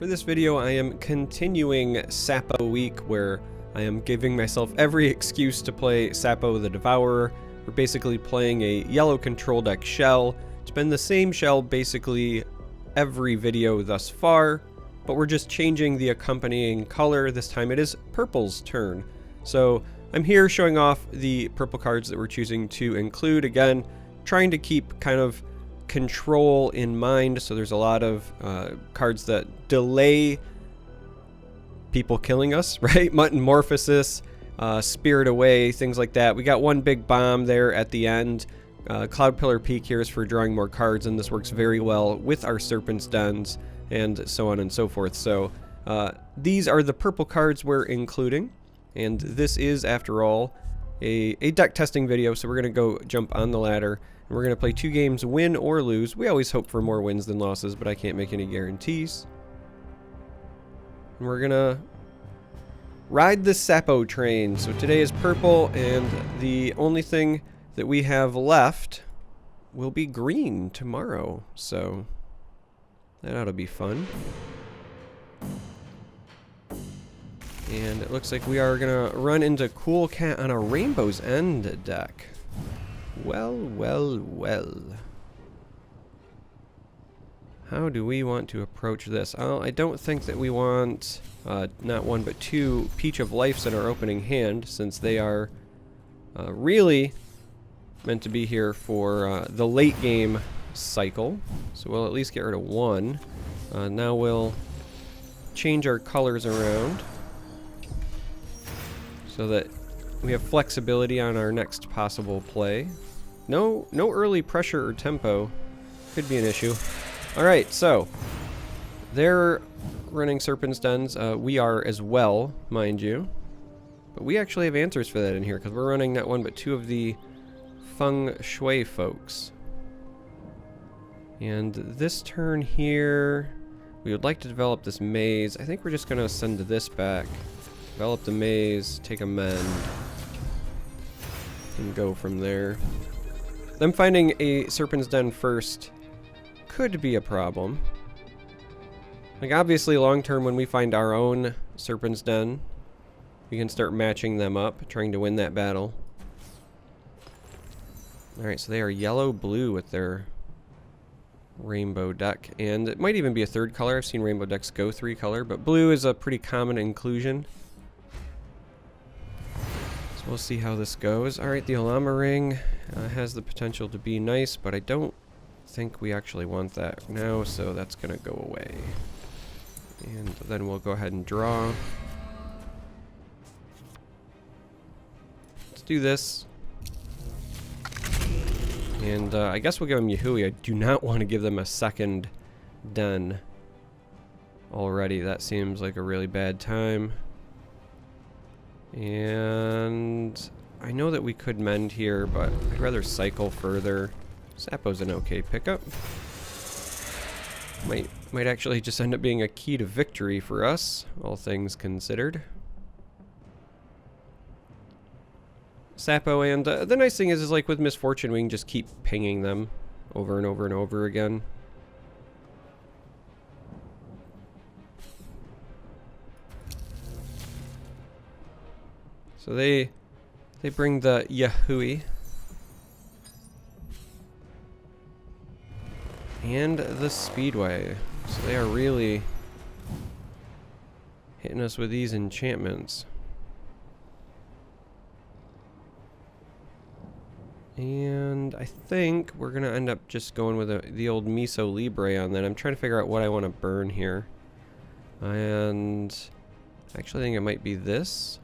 For this video, I am continuing Sapo week, where I am giving myself every excuse to play Sapo the Devourer. We're basically playing a yellow control deck shell. It's been the same shell basically every video thus far, but we're just changing the accompanying color. This time it is purple's turn. So I'm here showing off the purple cards that we're choosing to include. Again, trying to keep kind of control in mind, so there's a lot of cards that delay people killing us, right? Muttonmorphosis, Spirit Away, things like that. We got one big bomb there at the end. Cloud Pillar Peak here is for drawing more cards, and this works very well with our Serpent's Dens and so on and so forth. So these are the purple cards we're including, and this is, after all, a deck testing video, so we're going to go jump on the ladder. We're going to play 2 games, win or lose. We always hope for more wins than losses, but I can't make any guarantees. And we're going to ride the Sapo train. So today is purple, and the only thing that we have left will be green tomorrow. So that ought to be fun. And it looks like we are going to run into Cool Cat on a Rainbow's End deck. Well, well, well. How do we want to approach this? I don't think that we want not 1 but 2 Peach of Lifes in our opening hand, since they are really meant to be here for the late game cycle. So we'll at least get rid of 1. Now we'll change our colors around so that we have flexibility on our next possible play. No early pressure or tempo. Could be an issue. Alright, so they're running Serpent's Dens. We are as well, mind you. But we actually have answers for that in here, because we're running not 1 but 2 of the feng shui folks. And this turn here, we would like to develop this maze. I think we're just going to send this back. Develop the maze, take a mend, and go from there. Them finding a Serpent's Den first could be a problem. Like, obviously, long term, when we find our own Serpent's Den, we can start matching them up, trying to win that battle. Alright, so they are yellow-blue with their rainbow deck. And it might even be a 3rd color. I've seen rainbow decks go 3 color, but blue is a pretty common inclusion. So we'll see how this goes. Alright, the ollama ring has the potential to be nice, but I don't think we actually want that now, so that's going to go away. And then we'll go ahead and draw. Let's do this. And I guess we'll give them Yahui. I do not want to give them a second den already. That seems like a really bad time. And I know that we could mend here, but I'd rather cycle further. Sapo's an okay pickup. Might actually just end up being a key to victory for us, all things considered. Sapo, and the nice thing is like with misfortune, we can just keep pinging them over and over and over again. So they bring the Yahui and the Speedway. So they are really hitting us with these enchantments. And I think we're going to end up just going with the old meso libre on that. I'm trying to figure out what I want to burn here. And I actually think it might be this.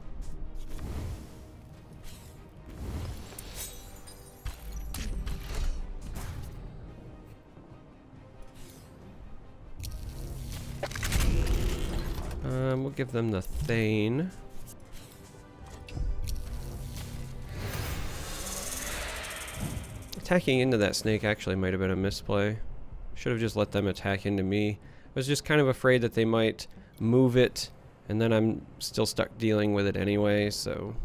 We'll give them the Thane. Attacking into that snake actually might have been a misplay. Should have just let them attack into me. I was just kind of afraid that they might move it, and then I'm still stuck dealing with it anyway, so...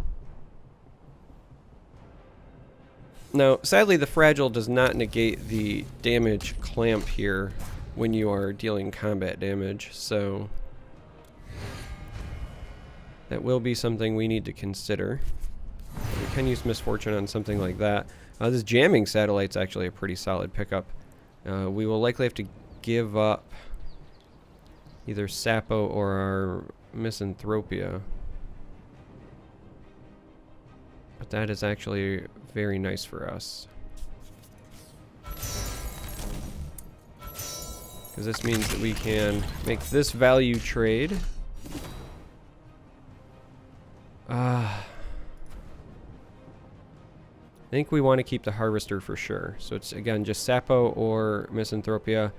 Now, sadly, the fragile does not negate the damage clamp here. when you are dealing combat damage, so that will be something we need to consider. We can use misfortune on something like that. This jamming satellite's actually a pretty solid pickup. We will likely have to give up either Sapo or our misanthropia. But that is actually very nice for us. Because this means that we can make this value trade. I think we want to keep the harvester for sure. So it's, again, just Sapo or misanthropia.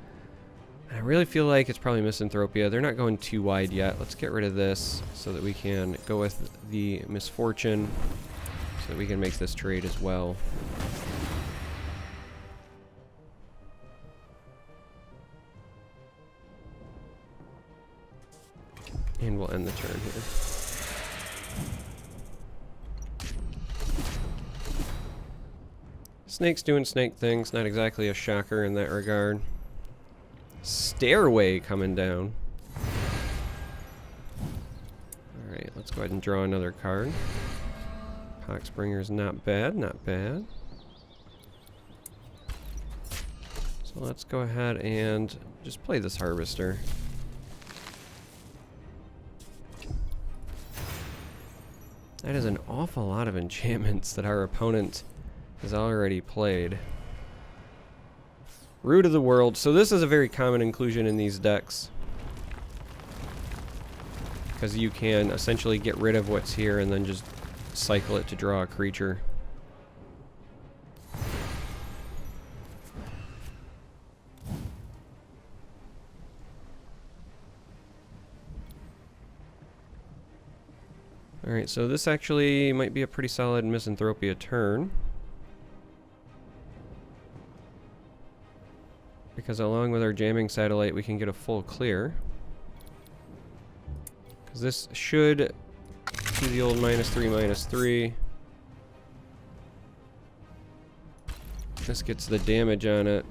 And I really feel like it's probably misanthropia. They're not going too wide yet. Let's get rid of this so that we can go with the misfortune so that we can make this trade as well. And we'll end the turn here. Snake's doing snake things, not exactly a shocker in that regard. Stairway coming down. Alright, let's go ahead and draw another card. Poxbringer's not bad, not bad. So let's go ahead and just play this harvester. That is an awful lot of enchantments that our opponent has already played. Root of the World. So this is a very common inclusion in these decks, because you can essentially get rid of what's here and then just cycle it to draw a creature. Alright, so this actually might be a pretty solid misanthropia turn, because along with our jamming satellite we can get a full clear. Because this should do the old -3/-3. This gets the damage on it.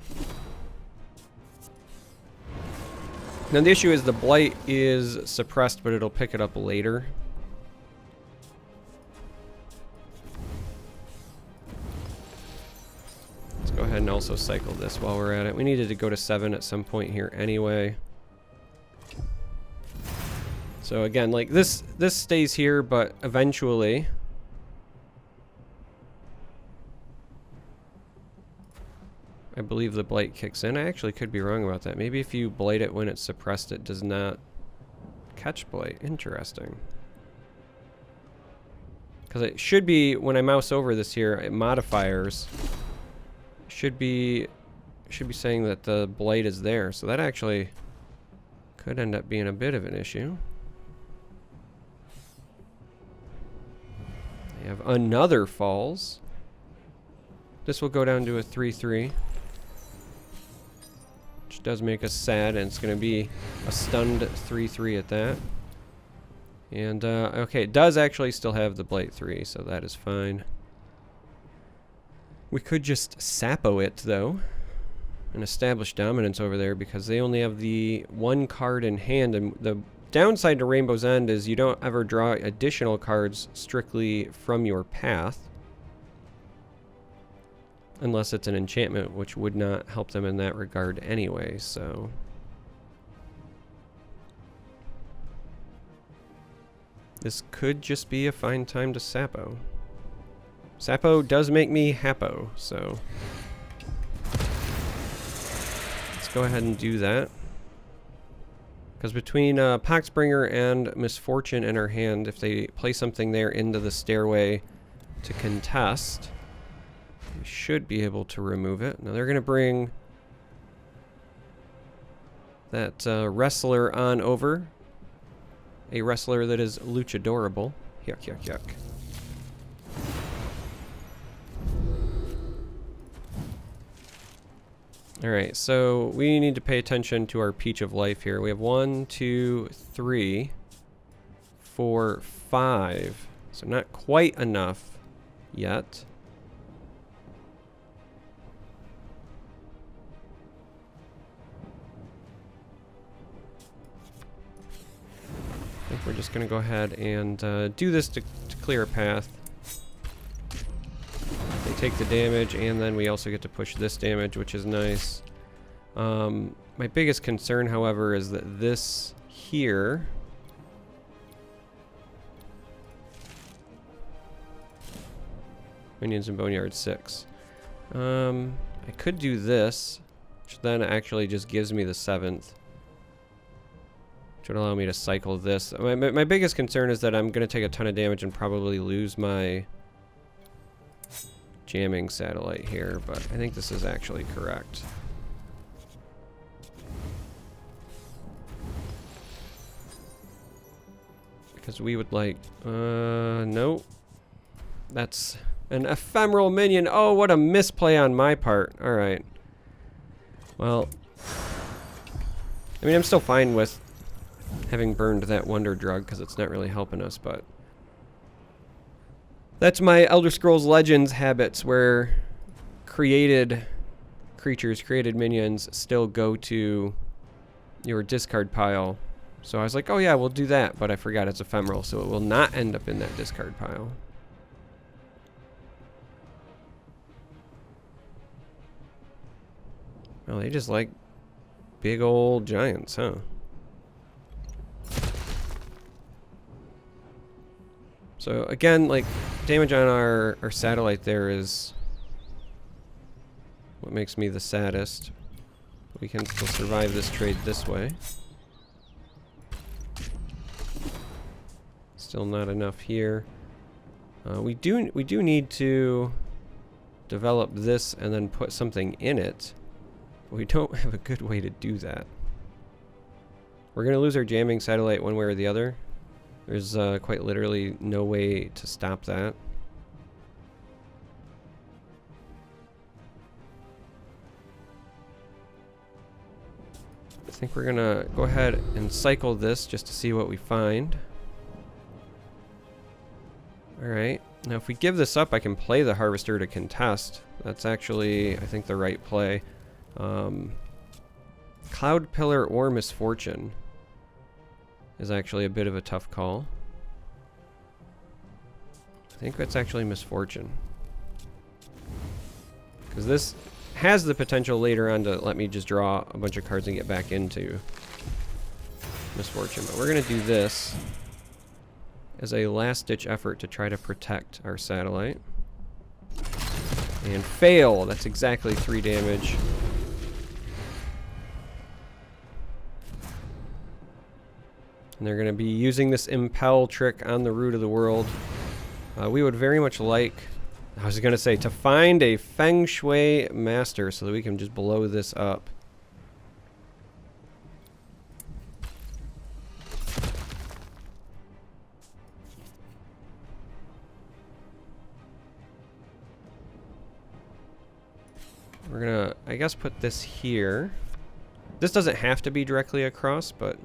Now the issue is the blight is suppressed, but it'll pick it up later. Go ahead and also cycle this while we're at it. We needed to go to 7 at some point here anyway. So again, like this stays here, but eventually I believe the blight kicks in. I actually could be wrong about that. Maybe if you blight it when it's suppressed, it does not catch blight. Interesting. Because it should be, when I mouse over this here, it modifiers should be saying that the blight is there, so that actually could end up being a bit of an issue. They have another falls. This will go down to a 3/3, which does make us sad, and it's going to be a stunned 3/3 at that. And okay, it does actually still have the blight 3, so that is fine. We could just Sapo it, though, and establish dominance over there, because they only have the one card in hand. And the downside to Rainbow's End is you don't ever draw additional cards strictly from your path, unless it's an enchantment, which would not help them in that regard anyway, so... This could just be a fine time to Sapo. Sapo does make me hapo, so let's go ahead and do that. Because between Poxbringer and Misfortune in our hand, if they play something there into the stairway to contest, we should be able to remove it. Now they're going to bring that wrestler on over. A wrestler that is luchadorable. Yuck, yuck, yuck. Alright, so we need to pay attention to our Peach of Life here. We have 1, 2, 3, 4, 5. So not quite enough yet. we're just going to go ahead and do this to clear a path. They take the damage, and then we also get to push this damage, which is nice. My biggest concern, however, is that this here... Minions in Boneyard 6. I could do this, which then actually just gives me the 7th. Which would allow me to cycle this. My biggest concern is that I'm going to take a ton of damage and probably lose my jamming satellite here, but I think this is actually correct. Because we would like... no. That's an ephemeral minion. Oh, what a misplay on my part. Alright. Well... I mean, I'm still fine with having burned that wonder drug, because it's not really helping us, but... That's my Elder Scrolls Legends habits, where created creatures, created minions, still go to your discard pile. So I was like, oh yeah, we'll do that, but I forgot it's ephemeral, so it will not end up in that discard pile. Well, they just like big old giants, huh? So again, like, damage on our satellite there is what makes me the saddest. We can still survive this trade this way. Still not enough here. We do need to develop this and then put something in it. But we don't have a good way to do that. We're gonna lose our jamming satellite one way or the other. There's quite literally no way to stop that. I think we're gonna go ahead and cycle this just to see what we find. Alright, now if we give this up, I can play the Harvester to contest. That's actually, I think, the right play. Cloud Pillar or Misfortune is actually a bit of a tough call. I think that's actually Misfortune. Because this has the potential later on to let me just draw a bunch of cards and get back into Misfortune. But we're going to do this as a last-ditch effort to try to protect our satellite. And fail! That's exactly 3 damage. And they're going to be using this impel trick on the root of the world. We would very much like, I was going to say, to find a feng shui master so that we can just blow this up. We're going to, I guess, put this here. This doesn't have to be directly across, but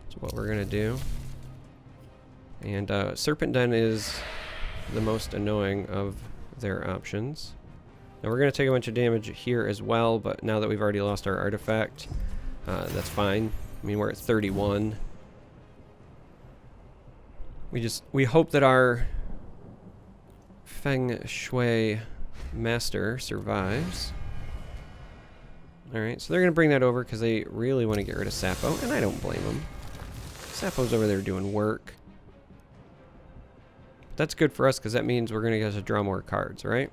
that's what we're going to do. And Serpent Den is the most annoying of their options. Now we're going to take a bunch of damage here as well, but now that we've already lost our artifact, that's fine. I mean, we're at 31. We hope that our feng shui master survives. Alright, so they're going to bring that over because they really want to get rid of Sapo, and I don't blame them. Sapo's over there doing work. That's good for us because that means we're going to get to draw more cards, right?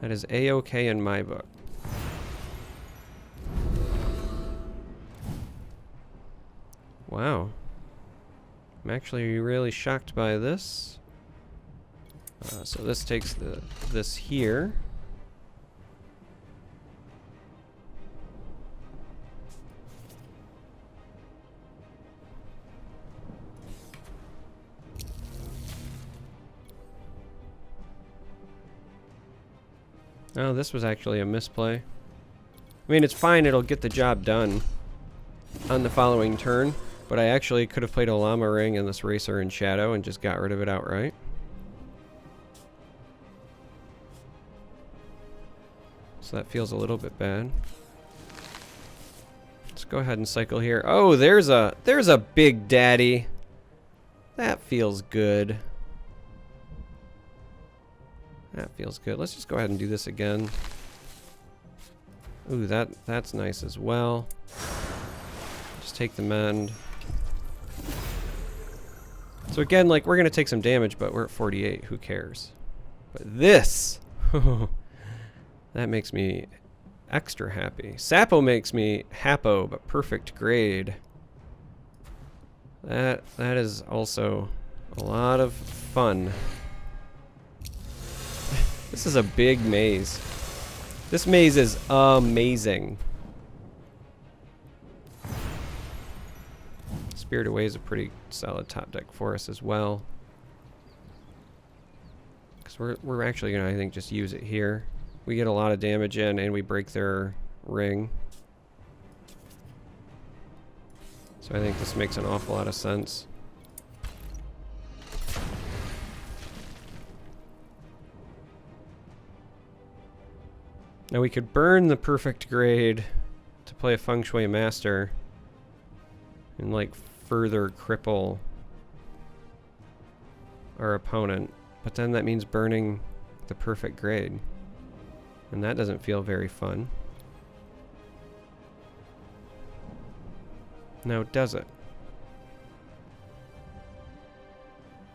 That is A-okay in my book. Wow. I'm actually really shocked by this. So this takes this here. Oh, this was actually a misplay. I mean, it's fine, it'll get the job done on the following turn, but I actually could have played Ollama Ring and this Racer in Shadow and just got rid of it outright. So that feels a little bit bad. Let's go ahead and cycle here. Oh, there's a big daddy. That feels good. That feels good. Let's just go ahead and do this again. Ooh, that's nice as well. Just take the mend. So again, like, we're gonna take some damage, but we're at 48. Who cares? But this, that makes me extra happy. Sapo makes me hapo, but perfect grade. That is also a lot of fun. This is a big maze. This maze is amazing. Spirit Away is a pretty solid top deck for us as well. Because we're actually gonna, I think, just use it here. We get a lot of damage in and we break their ring. So I think this makes an awful lot of sense. Now we could burn the perfect grade to play a feng shui master and like further cripple our opponent, but then that means burning the perfect grade, and that doesn't feel very fun. Now does it?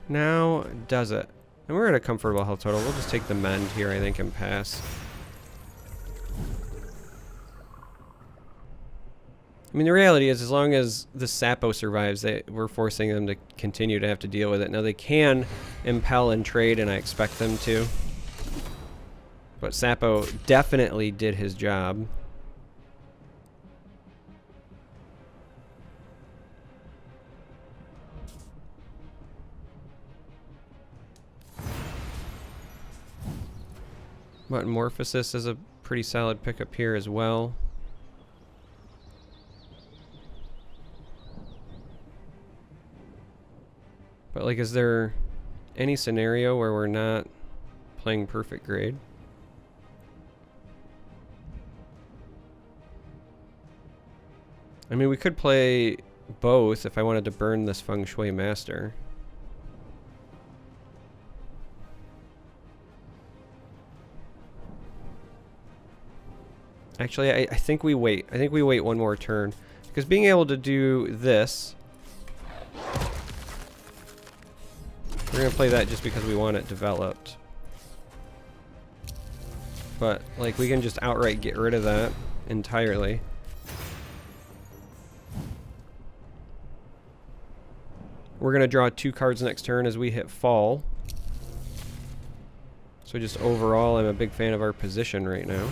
Now does it? And we're at a comfortable health total. We'll just take the mend here, I think, and pass. I mean, the reality is, as long as the Sapo survives, we're forcing them to continue to have to deal with it. Now, they can impel and trade, and I expect them to. But Sapo definitely did his job. Muttonmorphosis is a pretty solid pickup here as well. But, like, is there any scenario where we're not playing perfect grade? I mean, we could play both if I wanted to burn this feng shui master. Actually, I think we wait. I think we wait one more turn. Because being able to do this... We're going to play that just because we want it developed. But, like, we can just outright get rid of that entirely. We're going to draw 2 cards next turn as we hit fall. So just overall, I'm a big fan of our position right now.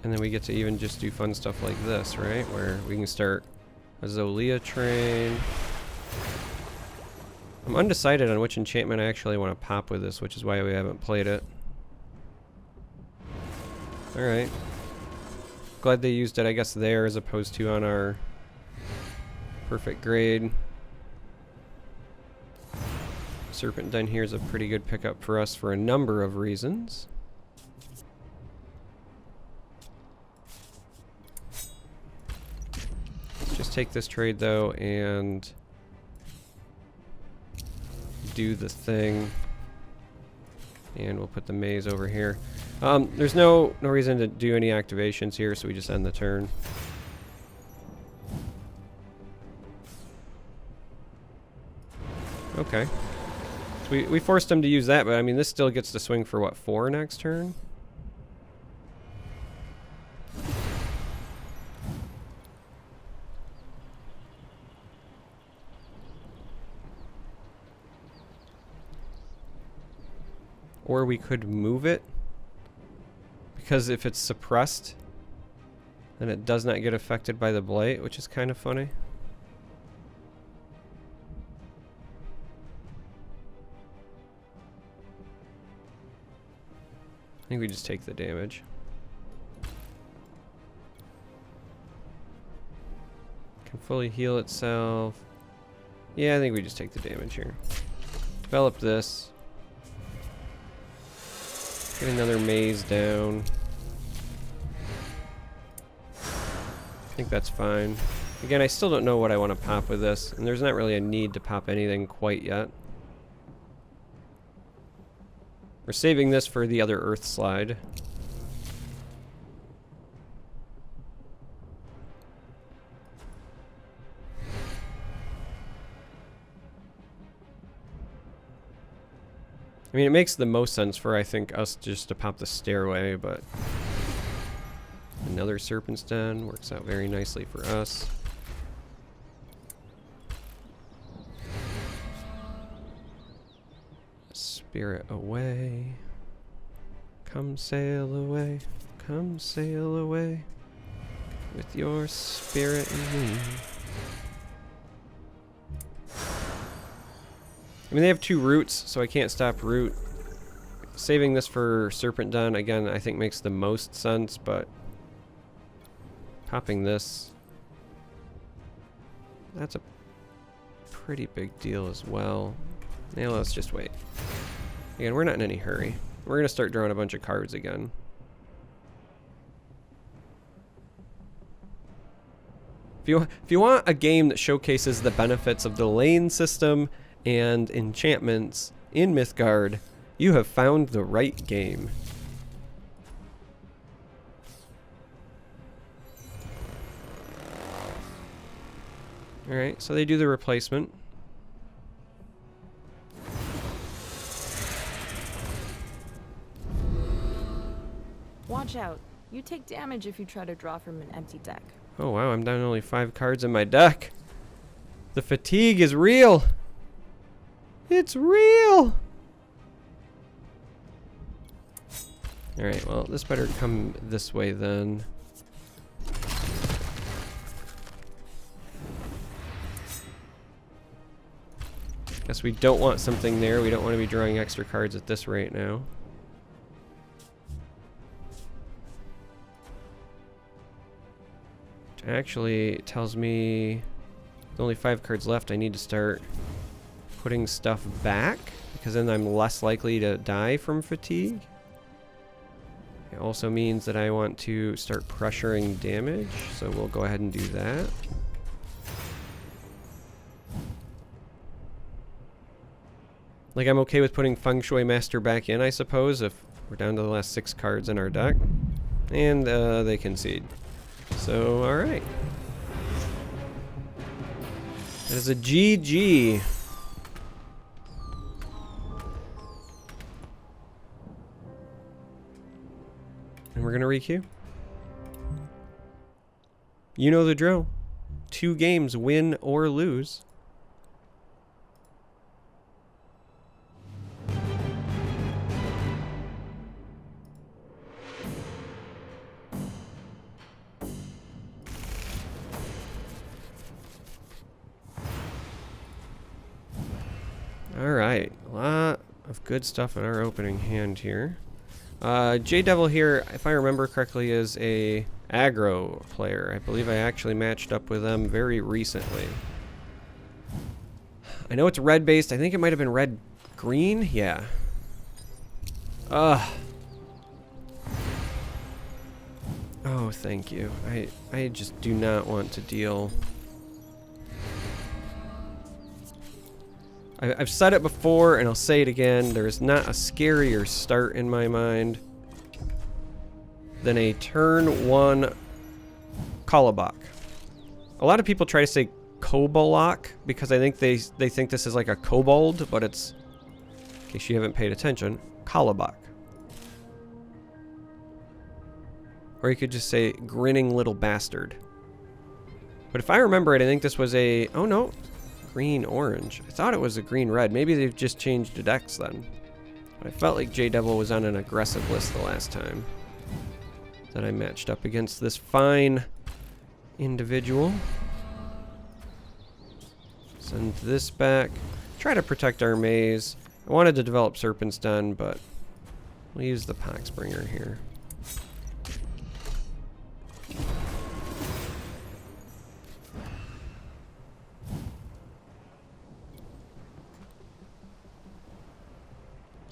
And then we get to even just do fun stuff like this, right? Where we can start a Zolea train. I'm undecided on which enchantment I actually want to pop with this, which is why we haven't played it. Alright. Glad they used it, I guess, there as opposed to on our perfect grade. Serpent Den here is a pretty good pickup for us for a number of reasons. Just take this trade though and do the thing, and we'll put the maze over here. There's no reason to do any activations here, so we just end the turn. Okay, so we forced him to use that, but I mean this still gets to swing for what, 4 next turn? Or we could move it, because if it's suppressed, then it does not get affected by the blight, which is kind of funny. I think we just take the damage. fully heal itself. Yeah, I think we just take the damage here. Develop this. Get another maze down. I think that's fine. Again, I still don't know what I want to pop with this, and there's not really a need to pop anything quite yet. We're saving this for the other earth slide. I mean, it makes the most sense for, I think, us just to pop the stairway, but another serpent's den works out very nicely for us. Spirit away. Come sail away. Come sail away with your spirit and me. I mean, they have 2 roots, so I can't stop root. Saving this for serpent den, again, I think makes the most sense, but popping this, that's a pretty big deal as well. Now let's just wait. Again, we're not in any hurry. We're going to start drawing a bunch of cards again. If you want a game that showcases the benefits of the lane system and enchantments in Mythgard, you have found the right game. Alright, so they do the replacement. Watch out. You take damage if you try to draw from an empty deck. Oh wow, I'm down to only 5 cards in my deck. The fatigue is real. It's real. Alright, well, this better come this way then. Guess we don't want something there. We don't want to be drawing extra cards at this rate now. Which actually tells me with only 5 cards left, I need to start putting stuff back, because then I'm less likely to die from fatigue. It also means that I want to start pressuring damage, so we'll go ahead and do that. Like, I'm okay with putting Feng Shui Master back in, I suppose, if we're down to the last 6 cards in our deck. And they concede. So, alright. That is a GG. And we're gonna requeue. You know the drill. 2 games, win or lose. Alright, a lot of good stuff in our opening hand here. J-Devil here, if I remember correctly, is a aggro player. I believe I actually matched up with them very recently. I know it's red-based. I think it might have been red-green. Yeah. Oh, thank you. I just do not want to deal... I've said it before, and I'll say it again. There is not a scarier start in my mind than a turn 1 Kolobok. A lot of people try to say Kobolok because I think they think this is like a kobold, but it's, in case you haven't paid attention, Kolobok. Or you could just say grinning little bastard. But if I remember it, I think this was a... Oh no. Green-orange. I thought it was a green-red. Maybe they've just changed the decks then. But I felt like J-Devil was on an aggressive list the last time that I matched up against this fine individual. Send this back. Try to protect our maze. I wanted to develop Serpent's Den, but we'll use the Poxbringer here.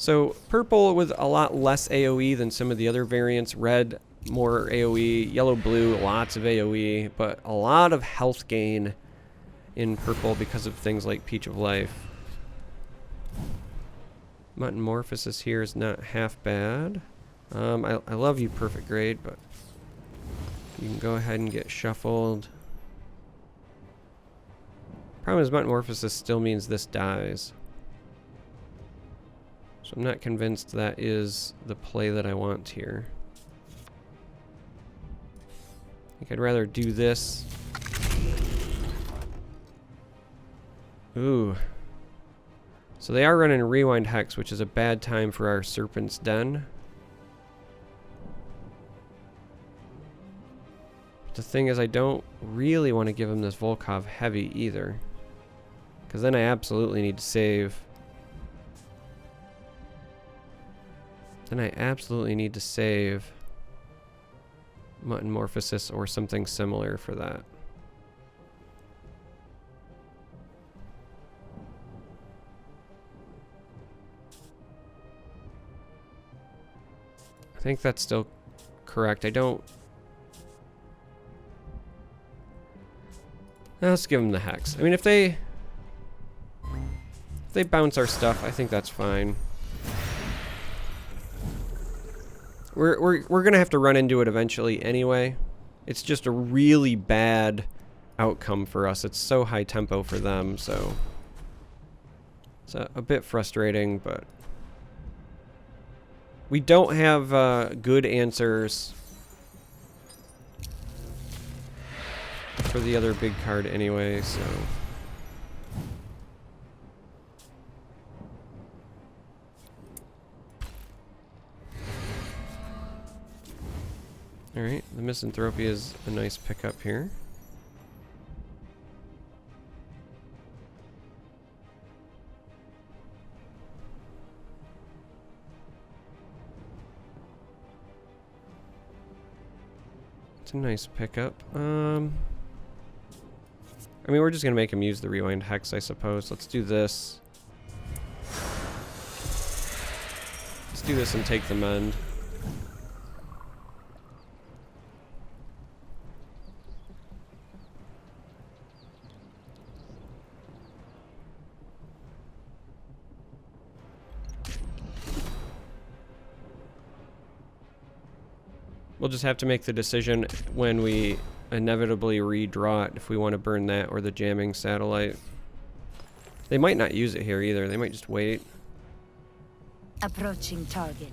So purple with a lot less AoE than some of the other variants. Red, more AoE. Yellow, blue, lots of AoE, but a lot of health gain in purple because of things like Peach of Life. Muttonmorphosis here is not half bad. I love you, perfect grade, but you can go ahead and get shuffled. Problem is Muttonmorphosis still means this dies. So I'm not convinced that is the play that I want here. I think I'd rather do this. Ooh. So they are running a Rewind Hex, which is a bad time for our Serpent's Den. But the thing is, I don't really want to give him this Volkov Heavy either. Because then I absolutely need to save. Then I absolutely need to save Muttonmorphosis or something similar for that. I think that's still correct. I don't... Let's give them the Hex. I mean, if they bounce our stuff, I think that's fine. We're gonna have to run into it eventually anyway. It's just a really bad outcome for us. It's so high tempo for them, so it's a bit frustrating, but we don't have good answers for the other big card anyway, so... Alright, the misanthropia is a nice pickup here. It's a nice pickup. I mean, we're just gonna make him use the Rewind Hex, I suppose. Let's do this. Let's do this and take the mend. We'll just have to make the decision when we inevitably redraw it if we want to burn that or the jamming satellite. They might not use it here either. They might just wait. Approaching target.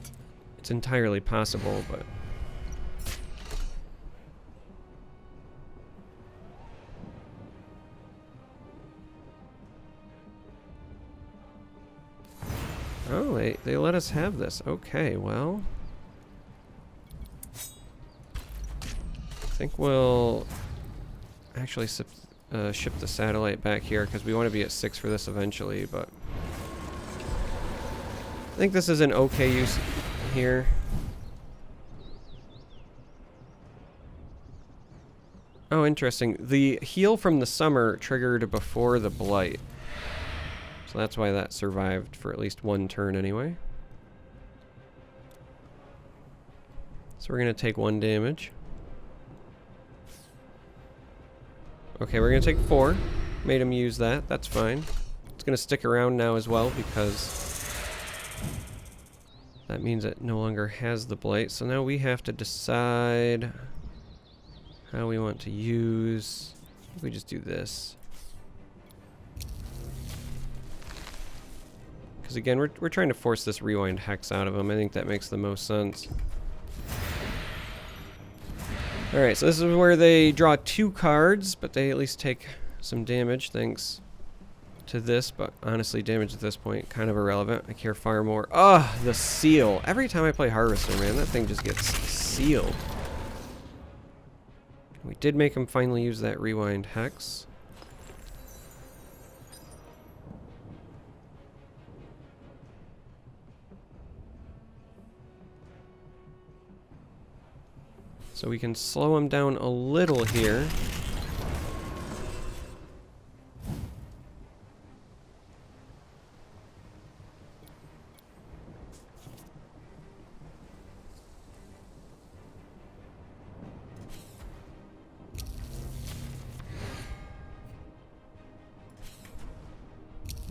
It's entirely possible, but... Oh, they let us have this. Okay, well... I think we'll actually ship the satellite back here because we want to be at 6 for this eventually, but I think this is an okay use here. Oh, interesting. The heal from the summer triggered before the blight, so that's why that survived for at least one turn anyway. So we're going to take 1 damage. Okay, we're going to take 4. Made him use that. That's fine. It's going to stick around now as well because that means it no longer has the blight. So now we have to decide how we want to use... We just do this. Because again, we're trying to force this Rewind Hex out of him. I think that makes the most sense. Alright, so this is where they draw 2 cards, but they at least take some damage thanks to this, but honestly, damage at this point, kind of irrelevant. I care far more. Ugh, the seal. Every time I play Harvester, man, that thing just gets sealed. We did make him finally use that Rewind Hex. So we can slow him down a little here.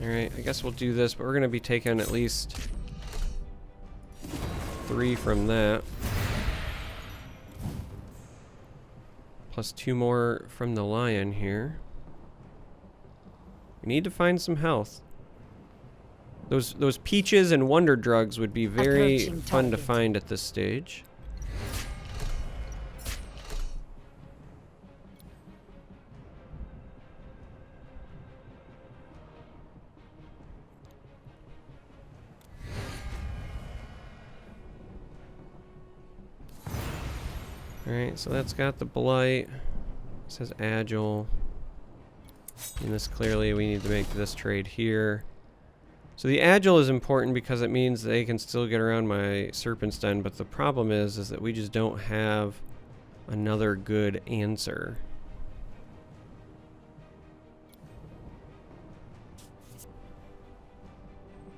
Alright, I guess we'll do this, but we're going to be taking at least 3 from that. Plus 2 more from the lion here. We need to find some health. Those peaches and wonder drugs would be very fun to find at this stage. Alright, so that's got the blight. It says agile. And this clearly we need to make this trade here. So the agile is important because it means they can still get around my serpent's den, but the problem is that we just don't have another good answer.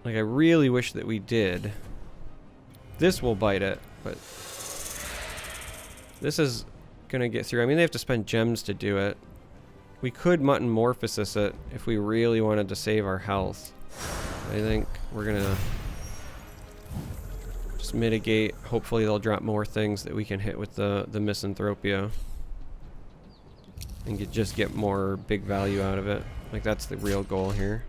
Like, I really wish that we did. This will bite it, but this is gonna get through. I mean, they have to spend gems to do it. We could muttonmorphosis it if we really wanted to save our health. I think we're gonna just mitigate. Hopefully they'll drop more things that we can hit with the misanthropia. And just get more big value out of it. Like, that's the real goal here.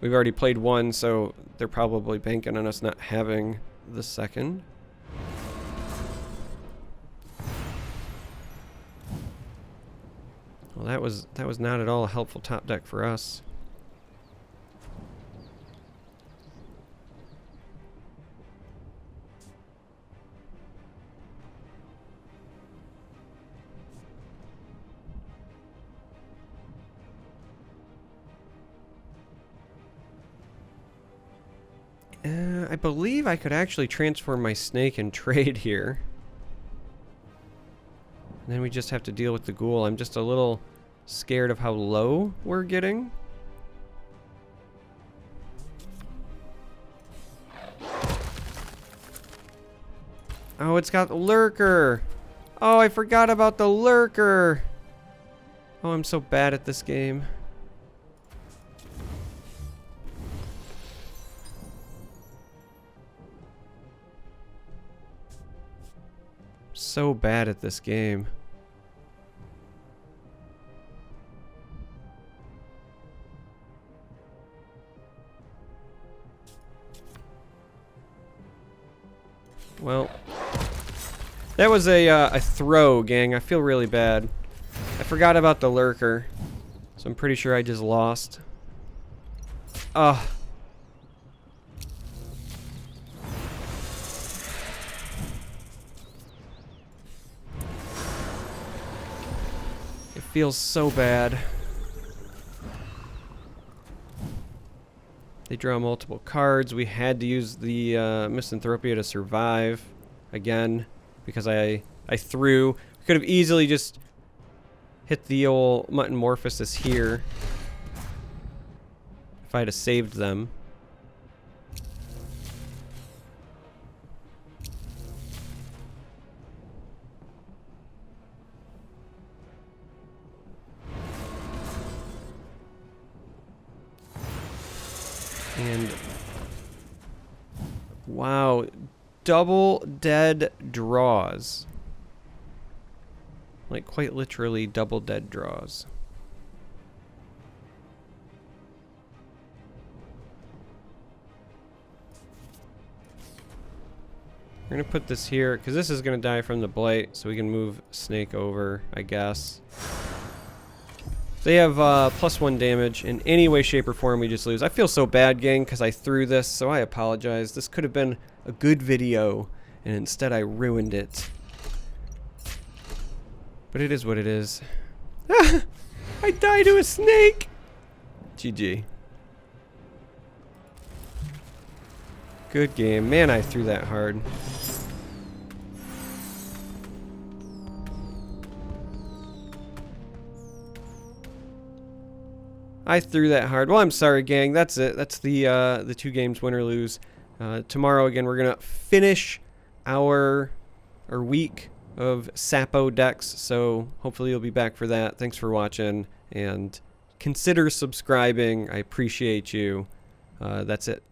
We've already played one, so they're probably banking on us not having the second. Well, that was not at all a helpful top deck for us. I believe I could actually transform my snake and trade here. And then we just have to deal with the ghoul. I'm just a little scared of how low we're getting. Oh, it's got lurker. Oh, I forgot about the lurker. Oh, I'm so bad at this game. So bad at this game. Well, that was a throw, gang. I feel really bad. I forgot about the lurker, so I'm pretty sure I just lost. Ugh. It feels so bad. They draw multiple cards. We had to use the misanthropia to survive again because I threw. We could have easily just hit the old muttonmorphosis here if I'd have saved them. And wow, double dead draws. Like quite literally double dead draws. We're gonna put this here because this is gonna die from the blight, so we can move snake over, I guess. They have +1 damage. In any way, shape, or form, we just lose. I feel so bad, gang, because I threw this, so I apologize. This could have been a good video, and instead I ruined it. But it is what it is. I died to a snake! GG. Good game. Man, I threw that hard. I threw that hard. Well, I'm sorry, gang. That's it. That's the 2 games, win or lose. Tomorrow, again, we're gonna finish our week of Sapo decks, so hopefully you'll be back for that. Thanks for watching, and consider subscribing. I appreciate you. That's it.